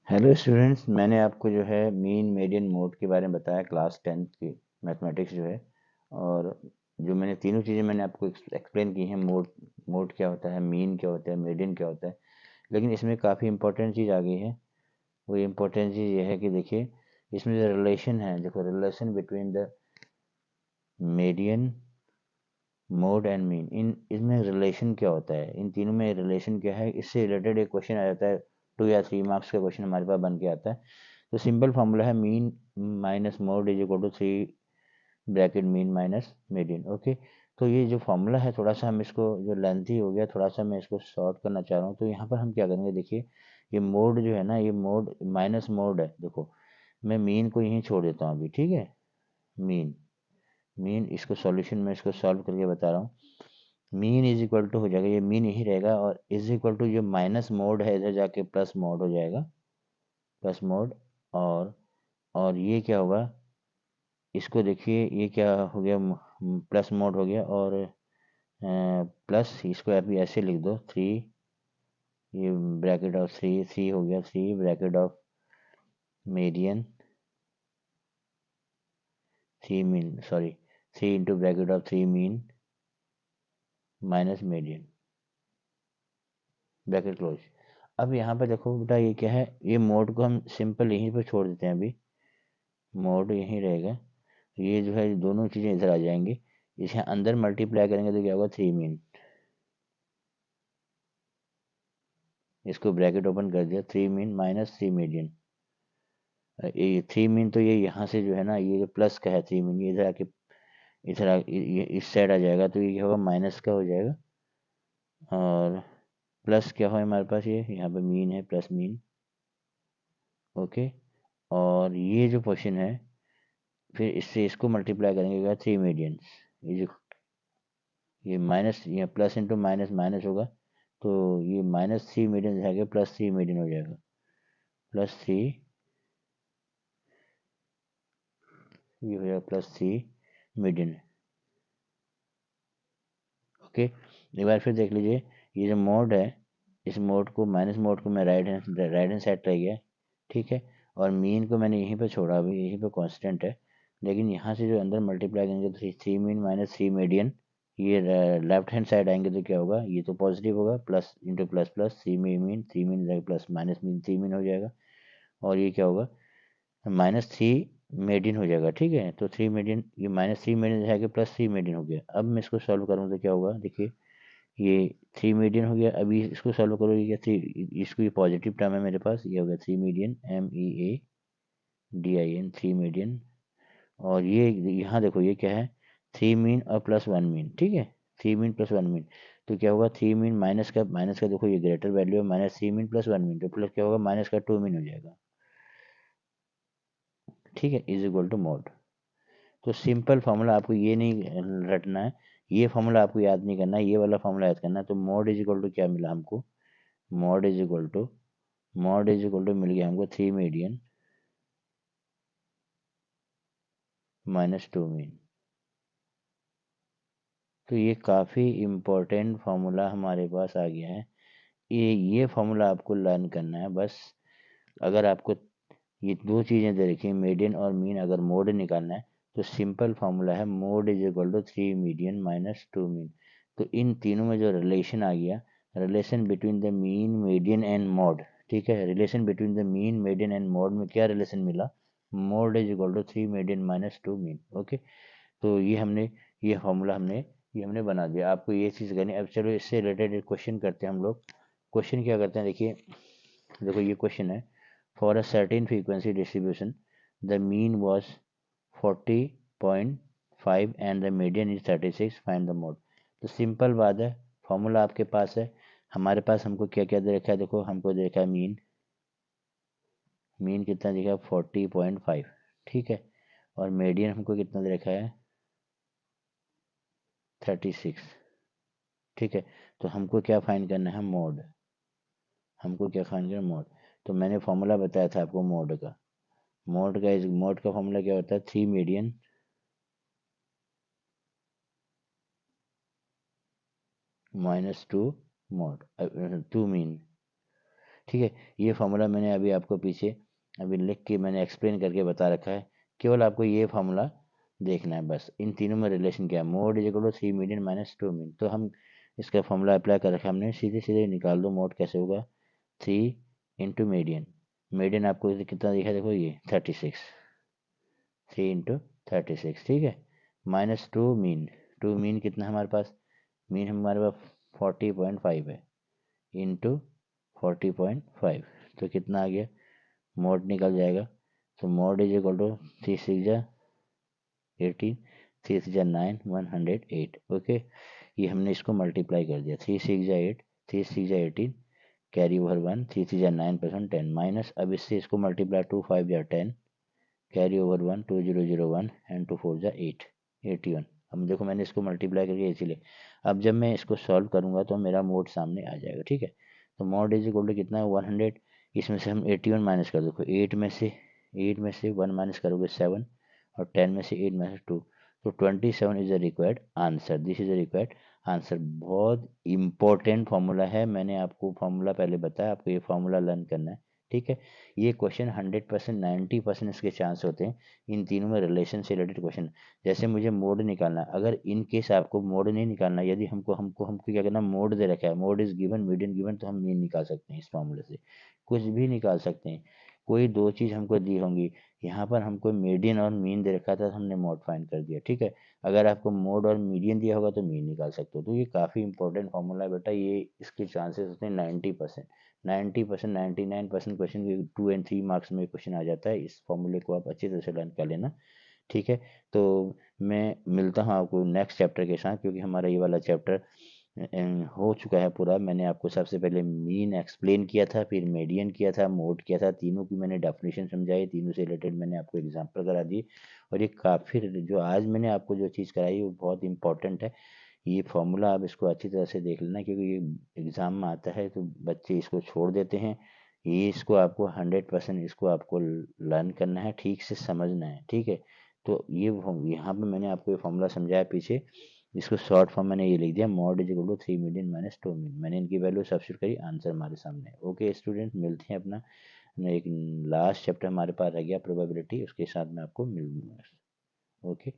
Hello students, मैंने आपको जो है मीन मीडियन मोड के बारे में बताया क्लास 10th की मैथमेटिक्स जो है। और जो मैंने तीनों चीज़ें मैंने आपको एक्सप्लेन की हैं। मोड मोड क्या होता है, मीन क्या होता है, मीडियन क्या होता है। लेकिन इसमें काफ़ी इंपॉर्टेंट चीज़ आ गई है। वो इम्पोर्टेंट चीज़ ये है कि देखिए, इसमें जो रिलेशन है, देखो relation between the median, mode and mean, इन इनमें रिलेशन क्या होता है, इन तीनों में रिलेशन क्या है, इससे रिलेटेड एक क्वेश्चन आ जाता है। 2 या 3 मार्क्स का क्वेश्चन हमारे पास बन के आता है। तो सिंपल फार्मूला है mean minus mode is equal to 3 bracket mean minus median. Okay, तो ये जो फार्मूला है थोड़ा सा हम इसको, जो लेंथी हो गया थोड़ा सा, मैं इसको शॉर्ट करना चाह रहा हूँ। तो यहाँ पर हम क्या करेंगे, देखिए ये मोड जो है ना, ये मोड माइनस मोड है। देखो मैं मीन को यहीं छोड़ देता हूँ अभी, ठीक है। मीन मीन इसको सॉल्यूशन में इसको सॉल्व करके बता रहा हूँ। मीन इज इक्वल टू हो जाएगा, ये मीन यही रहेगा, और इज इक्वल टू जो माइनस मोड है इधर जाके प्लस मोड हो जाएगा, प्लस मोड। और ये क्या होगा, इसको देखिए ये क्या हो गया, प्लस मोड हो गया। और प्लस इसको अभी ऐसे लिख दो 3, ये ब्रैकेट ऑफ 3 हो गया, 3 bracket of median, 3 mean, sorry 3 into bracket of 3 mean minus median, bracket close. अब यहाँ पे देखो बेटा, ये क्या है, ये मोड को हम सिंपल यहीं पे छोड़ देते हैं अभी, मोड यहीं रहेगा। ये जो है दोनों चीज़ें इधर आ जाएंगी, इसे अंदर मल्टीप्लाई करेंगे तो क्या होगा, 3 मीन। इसको ब्रैकेट ओपन कर दिया, 3 मीन माइनस 3 मीडियन। ये 3 मीन तो ये यहाँ से जो है ना, ये जो प्लस का है 3 मीन, ये इधर आके ये इस साइड आ जाएगा, तो ये क्या होगा, माइनस का हो जाएगा। और प्लस क्या हो हमारे पास, ये यहाँ पे मीन है, प्लस मीन। ओके, और ये जो क्वेश्चन है, फिर इससे इसको मल्टीप्लाई करेंगे 3 मीडियंस। ये जो ये माइनस, ये प्लस इंटू माइनस माइनस होगा, तो ये -3 मीडियन जाएगा, +3 मीडियन हो जाएगा, +3, ये हो जाएगा +3 मीडियन। ओके, एक बार फिर देख लीजिए, ये जो मोड है, इस मोड को, माइनस मोड को मैं राइट हैंड साइड रह गया, ठीक है। और मीन को मैंने यहीं पे छोड़ा, अभी यहीं पे कांस्टेंट है। लेकिन यहाँ से जो अंदर मल्टीप्लाई करेंगे तो 3 मीन माइनस 3 मीडियन, ये लेफ्ट हैंड साइड आएंगे तो क्या होगा, ये तो पॉजिटिव होगा, plus into plus plus, 3 mean plus minus mean 3 mean हो जाएगा। और ये क्या होगा, -3 मीडियन हो जाएगा, ठीक है। तो 3 मीडियन, ये -3 मीडियन जाएगा, +3 मीडियन हो गया। अब मैं इसको सॉल्व करूँ तो क्या होगा, देखिए ये 3 मीडियन हो गया। अभी इसको सॉल्व करो, ये थ्री, इसको ये पॉजिटिव टर्म है मेरे पास, ये हो गया 3 मीडियन, MEADIN, 3 मीडियन। और ये यहाँ देखो ये क्या है, 3 मीन और +1 मीन, ठीक है। 3 मीन +1 मीन, तो क्या होगा, 3 मीन माइनस का देखो ये ग्रेटर वैल्यू है, -3 मीन +1 मीन, तो प्लस क्या होगा, माइनस का 2 मीन हो जाएगा, ठीक है, इज इक्वल टू मोड। तो सिंपल फार्मूला आपको ये नहीं रटना है, ये फार्मूला आपको याद नहीं करना है, ये वाला फार्मूला याद करना है। तो मोड इज इक्वल टू क्या मिला हमको, मॉड इज इक्वल टू मिल गया हमको 3 मीडियन -2 मीन। तो ये काफ़ी इम्पोर्टेंट फार्मूला हमारे पास आ गया है। ये फार्मूला आपको लर्न करना है बस। अगर आपको ये दो चीज़ें दे रखी हैं, मीडियन और मीन, अगर मोड निकालना है तो सिंपल फार्मूला है, mode is equal to 3 median -2 mean. तो इन तीनों में जो रिलेशन आ गया, relation between the mean median and mode, ठीक है। Relation between the mean median and mode में क्या रिलेशन मिला, mode is equal to 3 median -2 mean. Okay, तो ये फार्मूला हमने बना दिया। आपको ये चीज़ करनी है। अब चलो इससे रिलेटेड एक क्वेश्चन करते हैं हम लोग। क्वेश्चन क्या करते हैं, देखिए देखो ये क्वेश्चन है, for a certain frequency distribution the mean was 40.5 and the median is 36, find the mode. तो सिंपल बात है, फॉर्मूला आपके पास है। हमारे पास हमको क्या क्या दे रखा है, देखो हमको दे रखा है मीन, मीन कितना दिखा है, 40.5, ठीक है। और मीडियन हमको कितना दे रखा है, 36, ठीक है। तो हमको क्या फाइंड करना है, मोड। हमको क्या फाइंड करना है, मोड। तो मैंने फॉर्मूला बताया था आपको मोड का। मोड का फॉर्मूला क्या होता है, 3 मीडियन -2 मोड, 2 मीन, ठीक है, ये फॉर्मूला मैंने अभी आपको पीछे अभी लिख के मैंने एक्सप्लेन करके बता रखा है, केवल आपको ये फॉर्मूला देखना है बस। इन तीनों में रिलेशन क्या है, mode is equal to 3 median minus 2 mean. तो हम इसका फॉर्मूला अप्लाई कर रखा है हमने, सीधे सीधे निकाल दो मोड कैसे होगा, 3 इंटू मीडियन। मीडियन आपको कितना दिखा, देखो ये 36, 3 इंटू 36, ठीक है, माइनस 2 मीन। 2 मीन कितना है हमारे पास, मीन हमारे पास 40.5 है, इंटू 40.5, तो कितना आ गया, मोड निकल जाएगा। तो mode is equal to 3 6 18, 3 6 9, 108। Okay, ये हमने इसको मल्टीप्लाई कर दिया, 3 6 8, 3 6 18, कैरी ओवर 1, 3 3 9 + 10 माइनस, अब इससे इसको मल्टीप्लाई 2 5 10, कैरी ओवर 1, 2 0 0 1 एंड 2 4 8, 81। अब देखो मैंने इसको मल्टीप्लाई करके इसीलिए, अब जब मैं इसको सॉल्व करूंगा तो मेरा मोड सामने आ जाएगा, ठीक है। तो मोड इज इक्वल टू कितना है, 100, इसमें से हम 81 माइनस कर, देखो 8 में से 1 माइनस करोगे 7, और 10 में से 8 माइनस 2, तो 27 is the required answer, this is the required answer. बहुत इंपॉर्टेंट फॉर्मूला है, मैंने आपको फॉर्मूला पहले बताया, आपको ये फॉर्मूला लर्न करना है, ठीक है। ये क्वेश्चन 100%, 90% इसके चांस होते हैं, इन तीनों में रिलेशन से रिलेटेड क्वेश्चन। जैसे मुझे मोड निकालना, अगर इन केस आपको मोड नहीं निकालना, यदि हमको क्या करना, मोड दे रखा है, mode is given, median given, तो हम मीन निकाल सकते हैं इस फॉर्मूले से, कुछ भी निकाल सकते हैं। कोई दो चीज़ हमको दी होंगी, यहाँ पर हमको मीडियन और मीन दे रखा था, हमने मोड फाइंड कर दिया, ठीक है। अगर आपको मोड और मीडियन दिया होगा तो मीन निकाल सकते हो। तो ये काफ़ी इंपॉर्टेंट फॉर्मूला है बेटा, ये इसके चांसेस होते हैं 90%, 90%, 99% क्वेश्चन के 2 और 3 मार्क्स में क्वेश्चन आ जाता है। इस फॉर्मूले को आप अच्छी तरह से लर्न कर लेना, ठीक है। तो मैं मिलता हूँ आपको नेक्स्ट चैप्टर के साथ, क्योंकि हमारा ये वाला चैप्टर हो चुका है पूरा। मैंने आपको सबसे पहले मीन एक्सप्लेन किया था, फिर मीडियन किया था, मोड किया था, तीनों की मैंने डेफिनेशन समझाई, तीनों से रिलेटेड मैंने आपको एग्जांपल करा दी। और ये काफ़ी, जो आज मैंने आपको जो चीज़ कराई वो बहुत इंपॉर्टेंट है। ये फॉर्मूला आप इसको अच्छी तरह से देख लेना, क्योंकि ये एग्ज़ाम में आता है तो बच्चे इसको छोड़ देते हैं। ये इसको आपको 100% इसको आपको लर्न करना है, ठीक से समझना है, ठीक है। तो ये यहाँ पे मैंने आपको ये फॉर्मूला समझाया पीछे, इसको शॉर्ट फॉर्म मैंने ये लिख दिया, mode is equal to 3 median minus 2 mean. मैंने इनकी वैल्यू सब्स्टिट्यूट करी, आंसर हमारे सामने। ओके स्टूडेंट, मिलते हैं अपना एक लास्ट चैप्टर हमारे पास रह गया प्रोबेबिलिटी, उसके साथ मैं आपको मिलूंगा। ओके।